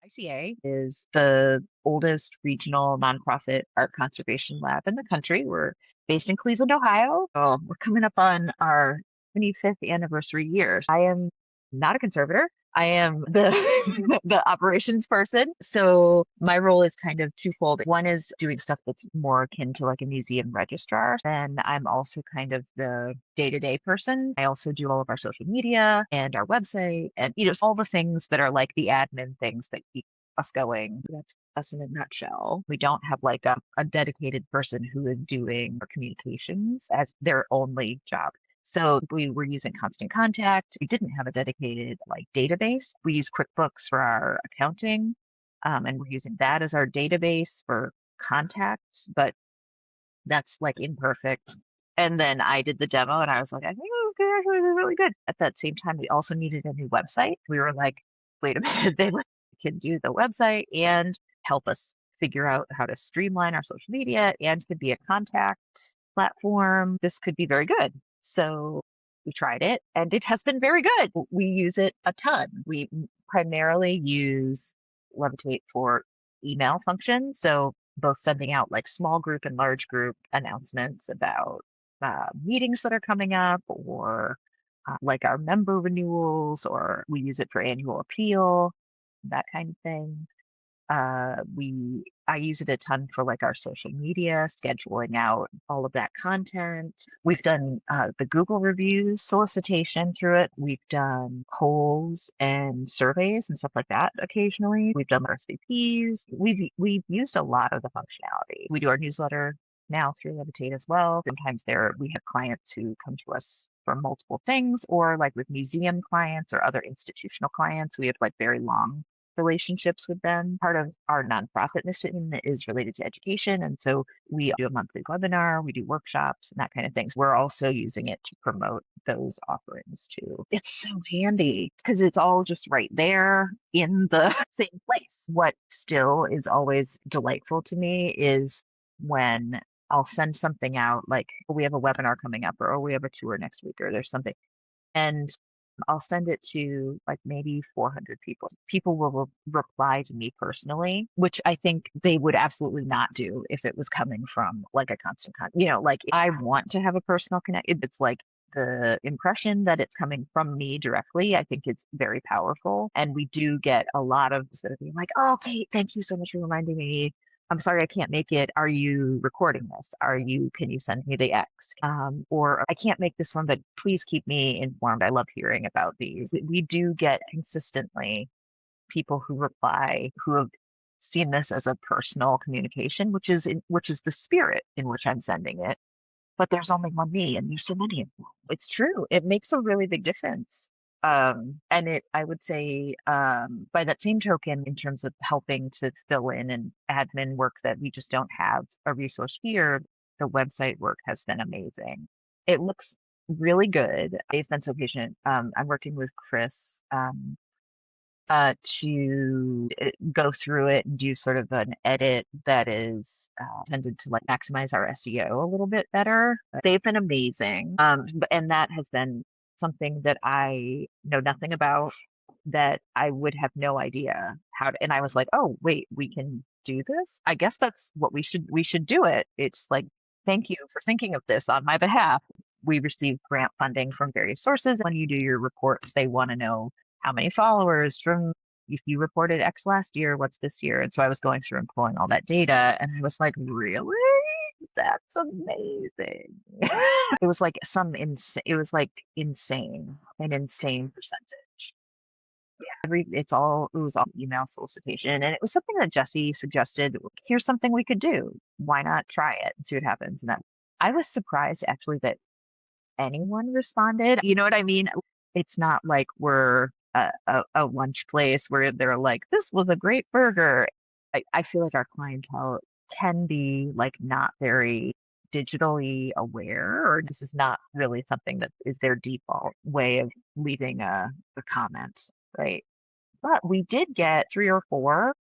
ICA is the oldest regional nonprofit art conservation lab in the country. We're based in Cleveland, Ohio. Oh, we're coming up on our 25th anniversary year. I am not a conservator. I am the the operations person. So my role is kind of twofold. One is doing stuff that's more akin to like a museum registrar. And I'm also kind of the day-to-day person. I also do all of our social media and our website and all the things that are like the admin things that keep us going. That's us in a nutshell. We don't have like a dedicated person who is doing our communications as their only job. So we were using Constant Contact. We didn't have a dedicated like database. We use QuickBooks for our accounting, and we're using that as our database for contacts, but that's like imperfect. And then I did the demo and I was like, I think it was good, actually really good. At that same time, we also needed a new website. We were like, wait a minute, they can do the website and help us figure out how to streamline our social media and could be a contact platform. This could be very good. So we tried it and it has been very good. We use it a ton. We primarily use Levitate for email functions. So both sending out like small group and large group announcements about meetings that are coming up or like our member renewals, or we use it for annual appeal, that kind of thing. I use it a ton for like our social media, scheduling out all of that content. We've done the Google reviews solicitation through it. We've done polls and surveys and stuff like that occasionally. We've done RSVPs. We've used a lot of the functionality. We do our newsletter now through Levitate as well. Sometimes we have clients who come to us for multiple things, or like with museum clients or other institutional clients, we have like very long relationships with them. Part of our nonprofit mission is related to education. And so we do a monthly webinar, we do workshops and that kind of thing. So we're also using it to promote those offerings too. It's so handy because it's all just right there in the same place. What still is always delightful to me is when I'll send something out like, oh, we have a webinar coming up, or oh, we have a tour next week, or there's something. And I'll send it to like maybe 400 people. People will reply to me personally, which I think they would absolutely not do if it was coming from like a constant contact. Like I want to have a personal connect. It's like the impression that it's coming from me directly, I think it's very powerful. And we do get a lot of sort of being like, oh, okay, thank you so much for reminding me. I'm sorry I can't make it. Are you recording this? Can you send me the X? Or I can't make this one, but please keep me informed. I love hearing about these. We do get consistently people who reply who have seen this as a personal communication, which is the spirit in which I'm sending it. But there's only one me and there's so many of them. It's true. It makes a really big difference. I would say, by that same token, in terms of helping to fill in and admin work that we just don't have a resource here, the website work has been amazing. It looks really good. I've been so patient. I'm working with Chris, to go through it and do sort of an edit that is intended to like maximize our SEO a little bit better. They've been amazing. And that has been something that I know nothing about, that I would have no idea how to, and I was like, oh, wait, we can do this? I guess that's what we should do it. It's like, thank you for thinking of this on my behalf. We receive grant funding from various sources. When you do your reports, they want to know how many followers from, if you reported X last year, what's this year? And so I was going through and pulling all that data and I was like, really? That's amazing. It was like insane, an insane percentage. Yeah, it was all email solicitation. And it was something that Jesse suggested, here's something we could do. Why not try it and see what happens? And I was surprised actually that anyone responded. You know what I mean? It's not like we're a lunch place where they're like, this was a great burger. I feel like our clientele can be like not very digitally aware, or this is not really something that is their default way of leaving a comment, right? But we did get 3 or 4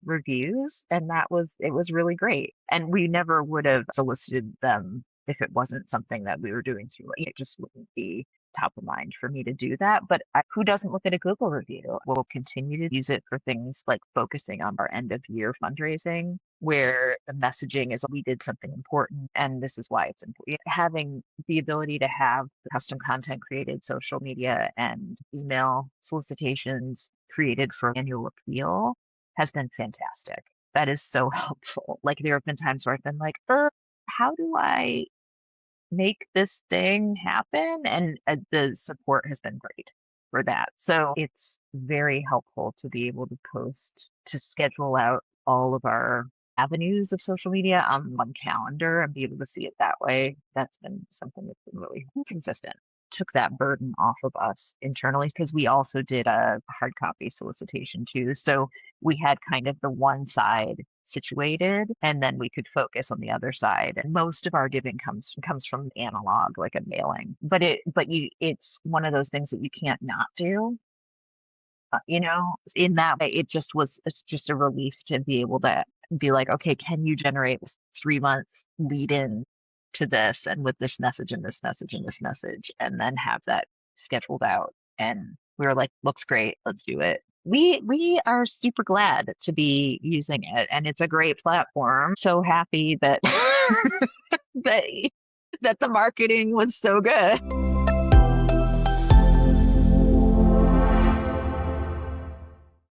reviews, and it was really great. And we never would have solicited them if it wasn't something that we were doing through it. It just wouldn't be top of mind for me to do that. But who doesn't look at a Google review? We'll continue to use it for things like focusing on our end of year fundraising, where the messaging is we did something important and this is why it's important. Having the ability to have custom content created, social media and email solicitations created for annual appeal has been fantastic. That is so helpful. Like there have been times where I've been like, how do I make this thing happen? And the support has been great for that. So it's very helpful to be able to post, to schedule out all of our avenues of social media on one calendar and be able to see it that way. That's been something that's been really consistent. Took that burden off of us internally because we also did a hard copy solicitation too. So we had kind of the one side situated and then we could focus on the other side. And most of our giving comes from analog, like a mailing. But it's one of those things that you can't not do. In that way, it's just a relief to be able to be like, okay, can you generate 3 months lead in to this and with this message and this message and this message, and then have that scheduled out. And we were like, looks great, let's do it. We are super glad to be using it, and it's a great platform. So happy that that the marketing was so good.